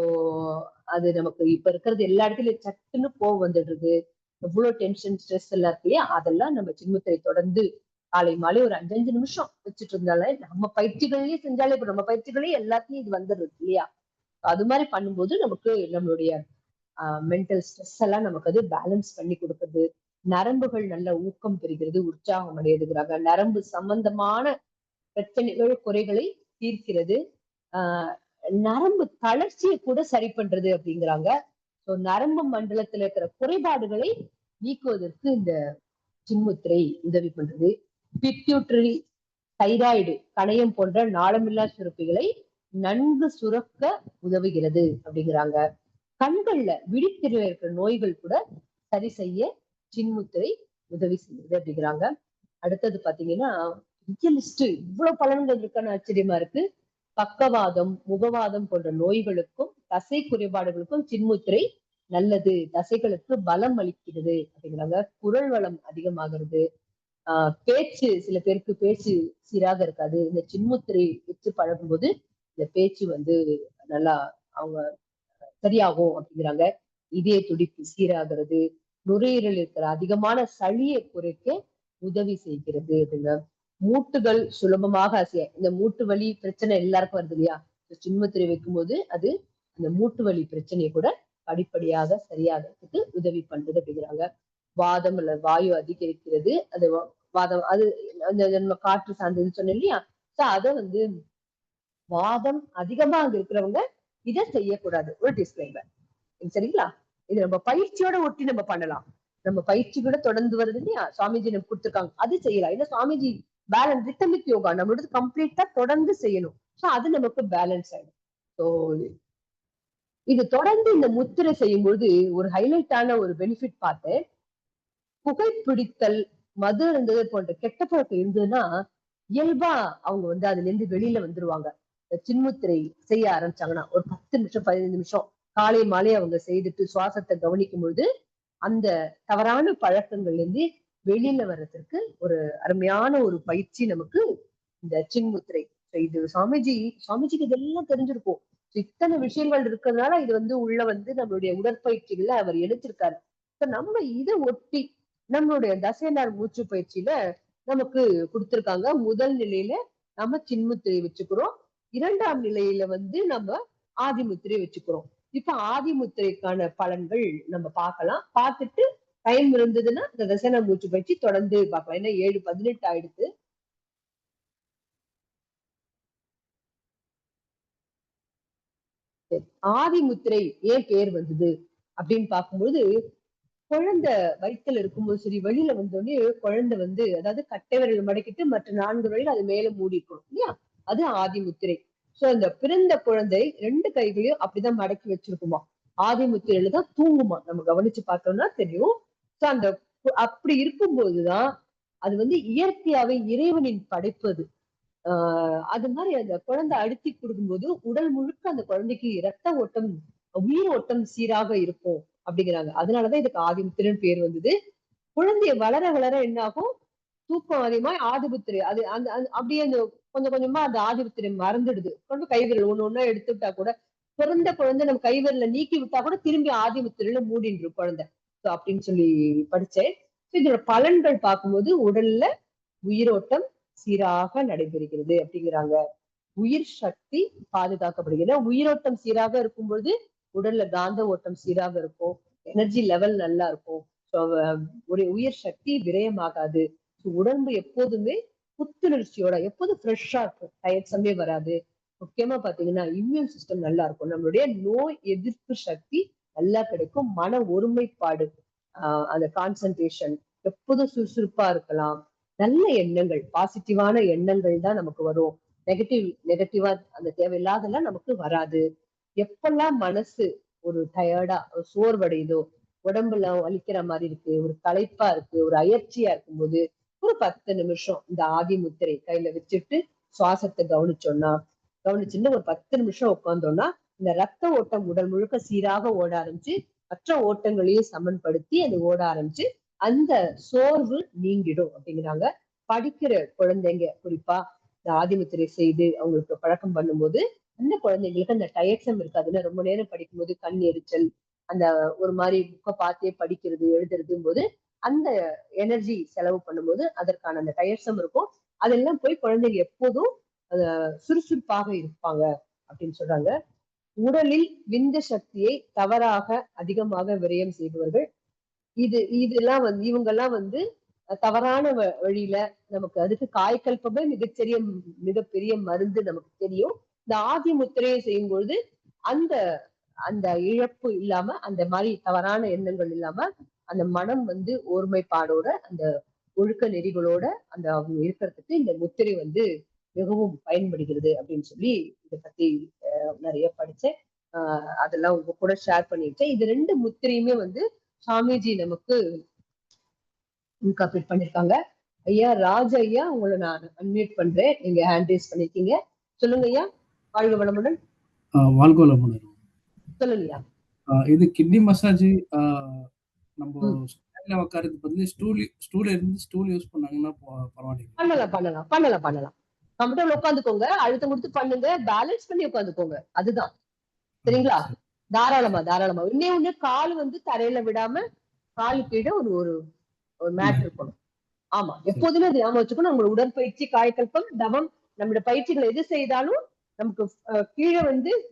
அது நமக்கு இப்ப இருக்கிறது எல்லா இடத்துலயும் சட்டுன்னு கோவம் வந்துடுறது. எவ்வளவு டென்ஷன் ஸ்ட்ரெஸ் எல்லாம் இருக்கு இல்லையா? அதெல்லாம் நம்ம சின்முத்திரை தொடர்ந்து காலை மாலை ஒரு 5 நிமிஷம் வச்சுட்டு இருந்தாலே நம்ம பயிற்சிகளையே செஞ்சாலே இப்ப நம்ம பயிற்சிகளே எல்லாத்தையும் இது வந்துடுது இல்லையா? அது மாதிரி பண்ணும்போது நமக்கு நம்மளுடைய மென்டல் ஸ்ட்ரெஸ் எல்லாம் நமக்கு அது பேலன்ஸ் பண்ணி கொடுக்குது. நரம்புகள் நல்ல ஊக்கம் பெறுகிறது, உற்சாகம் அடையுதுங்கிறாங்க. நரம்பு சம்பந்தமான பிரச்சனைகள் குறைகளை தீர்க்கிறது. நரம்பு தளர்ச்சியை கூட சரி பண்றது அப்படிங்கிறாங்க. சோ நரம்பு மண்டலத்துல இருக்கிற குறைபாடுகளை நீக்குவதற்கு இந்த சின்முத்திரை உதவி பண்றது. பிட்யூட்டரி, தைராய்டு, கணையம் போன்ற நாளமில்லா சுரப்பிகளை நன்கு சுரக்க உதவுகிறது அப்படிங்கிறாங்க. கண்கள்ல விழித்திரையில இருக்கிற நோய்கள் கூட சரி செய்ய சின்முத்திரை உதவி செய்யுது அப்படிங்கிறாங்க. அடுத்தது பாத்தீங்கன்னா இவ்வளவு பலன்கள் இருக்கான்னு ஆச்சரியமா இருக்கு. பக்கவாதம், முகவாதம் போன்ற நோய்களுக்கும் தசை குறைபாடுகளுக்கும் சின்முத்திரை நல்லது. தசைகளுக்கு பலம் அளிக்கிறது அப்படிங்கிறாங்க. குரல் வளம் அதிகமாகிறது. சில பேருக்கு பேச்சு சீராக இருக்காது. இந்த சின்முத்திரை வச்சு பழகும் போது இந்த பேச்சு வந்து நல்லா அவங்க சரியாகும் அப்படிங்கிறாங்க. இதய துடிப்பு சீராகிறது. நுரையீரல் இருக்கிற அதிகமான சளியை குறைக்க உதவி செய்கிறது அப்படிங்க. மூட்டுகள் சுலபமாக அசைய. இந்த மூட்டு வலி பிரச்சனை எல்லாருக்கும் வருது இல்லையா? சின்முத்திரை வைக்கும் போது அது அந்த மூட்டு வலி பிரச்சனையை கூட படிப்படியாக சரியாகிறதுக்கு உதவி பண்றது அப்படிங்கிறாங்க. வாதம் அல்ல வாயு அதிகரிக்கிறது. அது வாதம் அது நம்ம காற்று சார்ந்தது சொன்னேன் இல்லையா? அதை வந்து வாதம் அதிகமா அங்க இருக்கிறவங்க இதை செய்யக்கூடாது. ஒரு டிஸ்க்ளைமர். சரிங்களா? இது நம்ம பயிற்சியோட ஒட்டி நம்ம பண்ணலாம். நம்ம பயிற்சி கூட தொடர்ந்து வருது இல்லையா? சுவாமிஜி நமக்கு கொடுத்துருக்காங்க, அது செய்யலாம். ஏன்னா சுவாமிஜி பேலன்ஸ் ரித்தமிக் யோகா நம்மளோட கம்ப்ளீட்டா தொடர்ந்து செய்யணும். சோ அது நமக்கு பேலன்ஸ் ஆயிடும். ஸோ இது தொடர்ந்து இந்த முத்திரை செய்யும்போது ஒரு ஹைலைட்டான ஒரு பெனிஃபிட் பார்த்தேன். புகைப்பிடித்தல், மது இருந்தது போன்ற கெட்ட பழக்கம் இருந்ததுன்னா இயல்பா அவங்க வந்து அதுல இருந்து வெளியில வந்துருவாங்க. சின்முத்திரை செய்ய ஆரம்பிச்சாங்கன்னா ஒரு 10 நிமிஷம் 15 நிமிஷம் காலை மாலை அவங்க செய்துட்டு சுவாசத்தை கவனிக்கும் பொழுது அந்த தவறான பழக்கங்கள்ல இருந்து வெளியில வர்றதுக்கு ஒரு அருமையான ஒரு பயிற்சி நமக்கு இந்த சின்முத்திரை. இது சுவாமிஜிக்கு இதெல்லாம் தெரிஞ்சிருக்கும். இத்தனை விஷயங்கள் இருக்கிறதுனால இது வந்து உள்ள வந்து நம்மளுடைய உடற்பயிற்சிகள்ல அவர் எடுத்திருக்காரு. நம்ம இதை ஒட்டி நம்மளுடைய தசைநார் மூச்சு பயிற்சியில நமக்கு கொடுத்திருக்காங்க. முதல் நிலையில நம்ம சின்முத்திரை வச்சுக்கிறோம், 2ஆம் நிலையில நம்ம ஆதிமுத்திரை வச்சுக்கிறோம். இப்ப ஆதிமுத்திரைக்கான பலன்கள் நம்ம பார்க்கலாம். பார்த்துட்டு டைம் இருந்ததுன்னா இந்த தசைநார் மூச்சு பயிற்சி தொடர்ந்து பார்க்கலாம். ஏன்னா 7:18 ஆயிடுது. ஆதிமுத்திரை ஏன் பேர் வந்தது அப்படின்னு பார்க்கும்போது, குழந்தை வயிற்றுல இருக்கும்போது சரி, வெளியில வந்தோடனே குழந்தை அதாவது கட்டை விரல் மடக்கிட்டு மற்ற 4 விரல் அது மேல மூடி இருக்கணும் இல்லையா, அது ஆதிமுத்திரை. சோ அந்த பிறந்த குழந்தை 2 கைகளையும் அப்படிதான் மடக்கி வச்சிருக்குமா, ஆதிமுத்திரையில தான் தூங்குமா. நம்ம கவனிச்சு பார்த்தோம்னா தெரியும். சோ அந்த அப்படி இருக்கும்போதுதான் அது இயற்கையாவே இறைவனின் படைப்பு அது. அது மாதிரி அந்த குழந்தை அழுத்தி கொடுக்கும்போது உடல் முழுக்க அந்த குழந்தைக்கு ரத்த ஓட்டம், உயிர் ஓட்டம் சீராக இருக்கும் அப்படிங்கிறாங்க. அதனாலதான் இதுக்கு ஆதிமுத்திரைன்னு பேர் வந்தது. குழந்தைய வளர வளர என்ன ஆகும், தூக்கம் அதிகமா ஆதிமுத்திரை அது அந்த அப்படியே அந்த கொஞ்சம் கொஞ்சமா அந்த ஆதிமுத்திரை மறந்துடுது. கொஞ்சம் கைவிரல் ஒண்ணு ஒண்ணா எடுத்துட்டா கூட, பிறந்த குழந்தை நம்ம கைவிரல நீக்கி விட்டா கூட திரும்பி ஆதிமுத்திரையில மூடின்று குழந்தை அப்படின்னு சொல்லி படிச்சேன். இதோட பலன்கள் பார்க்கும்போது உடல்ல உயிரோட்டம் சீராக நடைபெறுகிறது அப்படிங்கிறாங்க. உயிர் சக்தி பாதுகாக்கப்படுகிறது. உயிரோட்டம் சீராக இருக்கும்போது உடல்ல காந்த ஓட்டம் சீராக இருக்கும், எனர்ஜி லெவல் நல்லா இருக்கும். ஒரு உயிர் சக்தி விரயமாகாது. உடம்பு எப்போதுமே புத்துணர்ச்சியோட எப்போதும் ஃப்ரெஷ்ஷா இருக்கும், தயக்கமே வராது. முக்கியமா பாத்தீங்கன்னா இம்யூன் சிஸ்டம் நல்லா இருக்கும், நம்மளுடைய நோய் எதிர்ப்பு சக்தி நல்லா கிடைக்கும், மன ஒருமைப்பாடு, அந்த கான்சன்ட்ரேஷன், எப்போதும் சுறுசுறுப்பா இருக்கலாம். நல்ல எண்ணங்கள், பாசிட்டிவான எண்ணங்கள் தான் நமக்கு வரும். நெகட்டிவா அந்த தேவையில்லாதெல்லாம் நமக்கு வராது. எப்பெல்லாம் மனசு ஒரு டயர்டா சோர்வடையுதோ, உடம்புல வலிக்கிற மாதிரி இருக்கு, ஒரு களைப்பா இருக்கு, ஒரு அயற்சியா இருக்கும்போது ஒரு 10 நிமிஷம் இந்த ஆதிமுத்திரை கையில வச்சுட்டு சுவாசத்தை கவனிச்சுட்டு ஒரு 10 நிமிஷம் உட்கார்ந்தோம்னா இந்த ரத்த ஓட்டம் உடல் முழுக்க சீராக ஓட ஆரம்பிச்சு மற்ற ஓட்டங்களையும் சமன்படுத்தி அது ஓட ஆரம்பிச்சு அந்த சோர்வு நீங்கிடும் அப்படிங்கிறாங்க. படிக்கிற குழந்தைங்க குறிப்பா இந்த ஆதிமுத்திரை செய்து அவங்களுக்கு பழக்கம் பண்ணும்போது அந்த குழந்தைங்களுக்கு அந்த டயர்ட்ஸம் இருக்காதுன்னா, ரொம்ப நேரம் படிக்கும்போது கண் எரிச்சல், அந்த ஒரு மாதிரி புக்கை பார்த்தே படிக்கிறது எழுதுறதும் போது அந்த எனர்ஜி செலவு பண்ணும்போது அதற்கான அந்த டயர்ட்ஸம் இருக்கும். அதெல்லாம் போய் குழந்தைங்க எப்போதும் சுறுசுறுப்பாக இருப்பாங்க அப்படின்னு சொல்றாங்க. உடலில் விந்து சக்தியை தவறாக அதிகமாக விரயம் செய்பவர்கள், இதெல்லாம் இவங்கெல்லாம் தவறான வழியில நமக்கு அதுக்கு காய்கல்பமே மிகப்பெரிய மருந்து நமக்கு தெரியும். இந்த ஆதி முத்திரையை செய்யும் பொழுது அந்த அந்த இழப்பு இல்லாம, அந்த மாதிரி தவறான எண்ணங்கள் இல்லாம அந்த மனம் ஒருமைப்பாடோட அந்த ஒழுக்க நெறிகளோட அந்த அவங்க இருக்கிறதுக்கு இந்த முத்திரை மிகவும் பயன்படுகிறது அப்படின்னு சொல்லி இதை பத்தி நிறைய படிச்சேன். அதெல்லாம் உங்க கூட ஷேர் பண்ணிருக்கேன். இது 2 முத்திரையுமே சாமிஜி நமக்கு இன்கார்பரேட் பண்ணிருக்காங்க. ஐயா ராஜ ஐயா, உங்களை நான் அன்மியூட் பண்றேன், நீங்க ஹேண்ட் ரைஸ் பண்ணிருக்கீங்க. சொல்லுங்க ஐயா. வாழ்க வளமுடன். வாழ்க வளமுடன். சொல்லுங்கய்யா. இது கிட்னி மசாஜ் நம்ம ஸ்டாண்ட்ல உட்கார்றதுக்கு பதிலா ஸ்டூல் யூஸ் பண்ணாங்கன்னா பரவாயில்லை. பண்ணலாம். கம்ஃபர்டபிள் உட்காந்துக்கோங்க, அழுத்தம் கொடுத்து பண்ணுங்க, பேலன்ஸ் பண்ணி உட்காந்துக்கோங்க, அதுதான் சரிங்களா. தாராளமா இன்னும் கால் தரையில விடாம காலு கீழே ஒரு மேட் இருக்கணும். ஆமா, எப்போதுமே அது ஞாபகம் வச்சுக்கணும். நம்ம உடற்பயிற்சி, காயக்கல்பம், தவம், நம்மளோட பயிற்சிகள் எது செய்தாலும் நமக்கு கீழே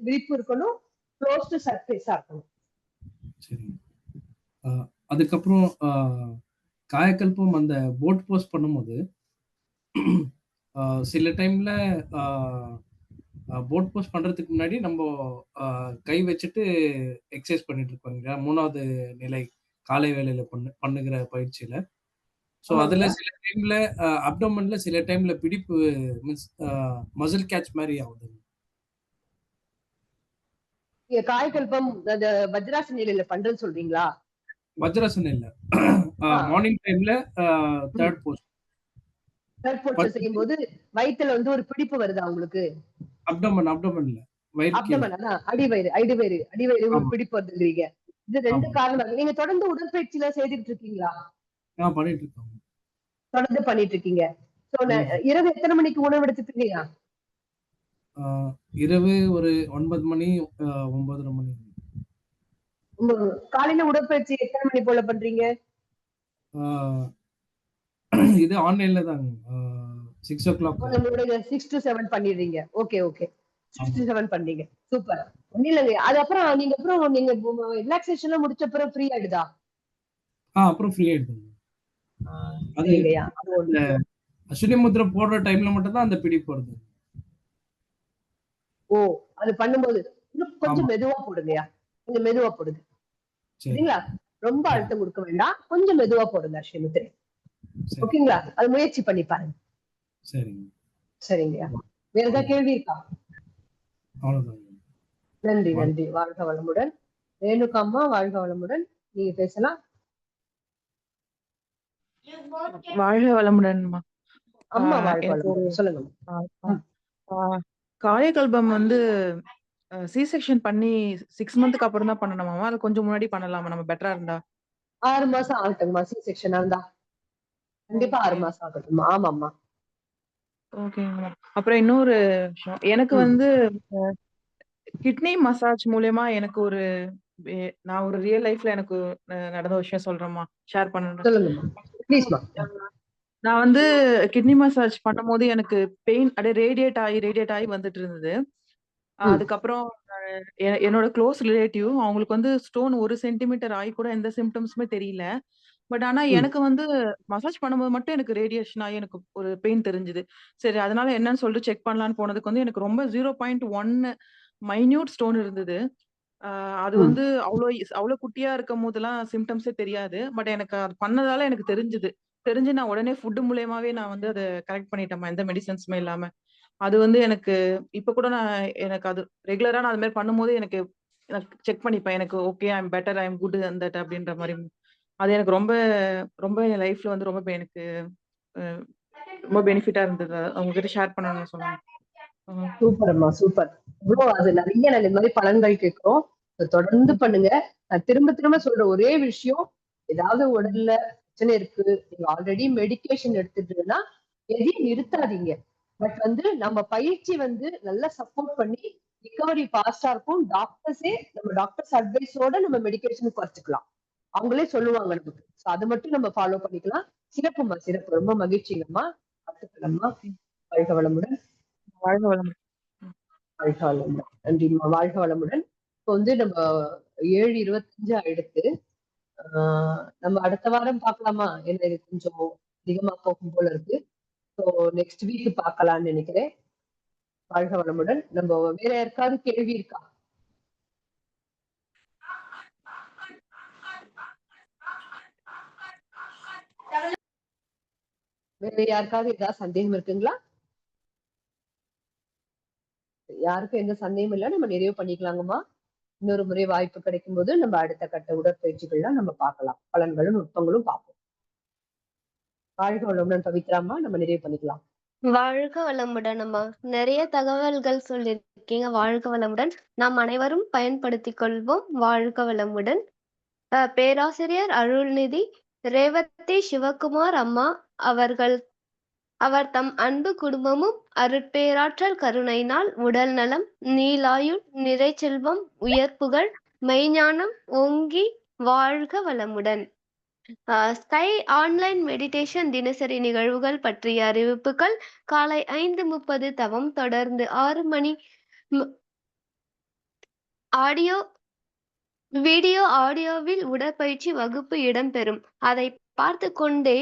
விரிப்பு இருக்கணும், க்ளோஸ் டு சர்ஃபேஸா இருக்கணும். சரி. அதுக்கப்புறம் காயக்கல்பம் அந்த போட் போஸ்ட் பண்ணும்போது சில டைம்ல போட் போஸ்ட் பண்றதுக்கு முன்னாடி நம்ம கை வச்சுட்டு எக்ஸசைஸ் பண்ணிட்டு இருப்பாங்க, 3வது நிலை காலை வேளையில பண்ணுகிற பயிற்சியில. ஸோ அதுல சில டைம்ல அப்டோமன்ல சில டைம்ல பிடிப்பு மீன்ஸ் மசில் கேட்ச் மாதிரி ஆகுது. காயக்கல்பம் வஜ்ராசன நிலையில பண்றேன்னு சொல்றீங்களா? வஜ்ராசன இல்ல, மார்னிங் டைம்ல தேர்ட் போஸ்ட் செய்யும்போது வயித்துல ஒரு பிடிப்பு வருதா உங்களுக்கு? அப்டோமன்ல அடிவயிறு ஒரு பிடிப்பு வருதுங்கிறீங்க. இது 2 காரணம். நீங்க தொடர்ந்து உடற்பயிற்சியில செய்துட்டு இருக்கீங்களா? பண்ணிட்டு இருக்கோம். தொடர்ந்து பண்ணிட்டு இருக்கீங்க. இரவு எத்தனை மணிக்கு உணவு எடுத்துப்பீங்க? இரவு ஒரு 9 மணி 9:30 மணி. உங்க காலையில உடற்பயிற்சி எத்தனை மணி போல பண்றீங்க? ஆஹ் இது ஆன்லைன்ல தாங்க. 6:00 நம்மளோட 6 to 7 பண்ணிடுறீங்க. Okay okay. 6 ஆமா. to 7 பண்றீங்க. சூப்பர். ஒண்ணும் இல்லைங்க. அது அப்புறம் நீங்க ரிலாக்ஸேஷன்லாம் முடிச்ச அப்புறம் ஃப்ரீ ஆயிடுதா? அப்புறம் ஃப்ரீ ஆயிடுதுங்க. அது சரிங்கய்யா. அது இந்த ஒண்ணு. அஸ்வினி முத்திரை போடுற டைம்ல மட்டும் தான் அந்த பிடிப்பு வருது. ஓ, அது பண்ணும்போது இன்னும் கொஞ்சம் ஆமா. மெதுவா போடுங்கய்யா. கொஞ்சம் மெதுவா போடுங்க. சரி, சரிங்களா? ரொம்ப சரி, அழுத்தம் கொடுக்க வேண்டாம். கொஞ்சம் மெதுவா போடுங்க அஸ்விமித்திரை. சரி, ஓகேங்களா? அது முயற்சி பண்ணி பாருங்க. சரிங்க. சரிங்கய்யா. வேற ஏதாவது அவ்வளவுதான். கேள்வி இருக்கா? அவ்வளவுதாங்க. நன்றி வாழ் நன்றி. வாழ்க வளமுடன். ரேணுகாம்மா வாழ்க வளமுடன். நீங்க பேசலாம். வாழ்க வளமுடன்மா. அம்மா வாழ்க எனக்கு ஒரு வளமுடன். சொல்லுங்க. ஆ, ஆ, ஆ, காயகல்பம் வந்து சி செக்ஷன் பண்ணி 6 மந்த்துக்கு அப்புறம் தான் பண்ணணுமாமா? அது கொஞ்சம் முன்னாடி பண்ணலாமா நம்ம பெட்டரா இருந்தா? 6 மாசம் ஆகட்டும்மா. சி செக்ஷனா இருந்தா கண்டிப்பா 6 ஓகே. மாசம் ஆகட்டும்மா. ஆமாம்மா. ஓகேங்கம்மா. அப்புறம் இன்னொரு விஷயம். எனக்கு ம். வந்து கிட்னி மசாஜ் மூலியமா எனக்கு ஒரு நான் ஒரு ரியல் லைஃப்ல எனக்கு நடந்த விஷயம் சொல்றேம்மா. ஷேர் பண்ணணும். சொல்லுங்கம்மா. ப்ளீஸ்மா. நான் வந்து கிட்னி மசாஜ் பண்ணும்போது எனக்கு பெயின் அப்படியே ரேடியேட் ஆகி வந்துட்டு இருந்தது. ம். அதுக்கப்புறம் என்னோட க்ளோஸ் ரிலேட்டிவ் அவங்களுக்கு வந்து ஸ்டோன் 1 சென்டிமீட்டர் ஆகி கூட எந்த சிம்ப்டம்ஸுமே தெரியல. பட் ஆனா ம். எனக்கு வந்து மசாஜ் பண்ணும்போது மட்டும் எனக்கு ரேடியேஷன் ஆகி எனக்கு ஒரு பெயின் தெரிஞ்சுது. சரி அதனால என்னன்னு சொல்லிட்டு செக் பண்ணலான்னு போனதுக்கு வந்து எனக்கு ரொம்ப 0.1 மைன்யூட் ஸ்டோன் இருந்தது. அ அது ம். வந்து அவ்ளோ குட்டியா இருக்கும்போதெல்லாம் சிம்ப்டம்ஸே தெரியாது. பட் எனக்கு அது பண்ணதால எனக்கு தெரிஞ்சுது. தெரிஞ்சு நான் உடனே ஃபுட் மூலியமாவே நான் வந்து அத கரெக்ட் பண்ணிட்டேன்மா. எந்த மெடிசின்ஸுமே இல்லாம. அது வந்து எனக்கு இப்ப கூட எனக்கு அது ரெகுலரா நான் அது மாரி பண்ணும்போது எனக்கு எனக்கு செக் பண்ணிப்பேன். எனக்கு okay I am better, I am good and that அப்படின்ற மாரி. அது எனக்கு ரொம்ப ரொம்ப என் லைஃப்ல வந்து ரொம்ப எனக்கு அ ரொம்ப பெனிஃபிட்டா இருந்தது. உங்ககிட்ட ஷேர் பண்ணணும்னு சொன்னாங்க. சூப்பர்ம்மா. சூப்பர். ப்ரோ அது நெறைய நாங்க இந்த மாரி பலன்கள் கேட்கிறோம். தொடர்ந்து பண்ணுங்க. நான் திரும்ப திரும்ப சொல்ற ஒரே விஷயம், ஏதாவது உடல்ல பிரச்சனை இருக்கு. நீங்க ஆல்ரெடி மெடிகேஷன் எடுத்துட்டீங்கன்னா, எதையும் நிறுத்தாதீங்க. பட் வந்து நம்ம பயிற்சி வந்து நல்லா சப்போர்ட் பண்ணி ரிகவரி ஃபாஸ்ட்டா இருக்கும். நம்ம டாக்டர்ஸ் அட்வைஸோட நம்ம மெடிகேஷன் குறைச்சுக்கலாம். அவங்களே சொல்லுவாங்க நமக்கு. சோ அத மட்டும் நம்ம ஃபாலோ பண்ணிக்கலாம். சிறப்பும்மா, சிறப்பு. ரொம்ப மகிழ்ச்சிங்கம்மா. வாழ்த்துக்கள்ம்மா. வாழ்க வளமுடன். வாழ்க வளமுடன். வாழ்க வளமுடன். நன்றிம்மா. வாழ்க வளமுடன். இப்போ வந்து நம்ம 7:25 ஆயிடுத்து. நம்ம அடுத்த வாரம் பார்க்கலாமா? ஏன்னா இது கொஞ்சம் அதிகமா போகும் போல இருக்கு. ஸோ நெக்ஸ்ட் வீக் பார்க்கலாம்னு நினைக்கிறேன். வாழ்க வளமுடன். நம்ம வேற யாருக்காவது கேள்வி இருக்கா? வேற யாருக்காவது ஏதாவது சந்தேகம் இருக்குங்களா? யாருக்கும் எந்த சந்தேகமும் இல்ல. நம்ம நிறைவு பண்ணிக்கலாங்கம்மா. இன்னொரு முறை வாய்ப்பு கிடைக்கும் போது நம்ம அடுத்த கட்ட உடற்பயிற்சிகள்லாம் நம்ம பார்க்கலாம். பலன்களும் நுட்பங்களும் பார்ப்போம். வாழ்க வளமுடன் பவித்ராம்மா. நம்ம நிறைவு பண்ணிக்கலாம். வாழ்க வளமுடன் அம்மா. நிறைய தகவல்கள் சொல்லியிருக்கீங்க. வாழ்க வளமுடன். நாம் அனைவரும் பயன்படுத்திக் கொள்வோம். வாழ்க வளமுடன். பேராசிரியர் அருள்நிதி ரேவதி சிவகுமார் அம்மா அவர் தம் அன்பு குடும்பமும் அருட்பேராற்றல் கருணையினால் உடல் நலம், நீளாயுள், நிறைச்செல்வம், உயர்ப்புகள், மெய்ஞானம் ஓங்கி வாழ்க வளமுடன். ஸ்கை ஆன்லைன் மெடிடேஷன் தினசரி நிகழ்வுகள் பற்றிய அறிவிப்புகள் காலை 5:30 தவம் தொடர்ந்து 6 மணி ஆடியோ வீடியோ ஆடியோவில் உடற்பயிற்சி வகுப்பு இடம்பெறும். அதை பார்த்து கொண்டே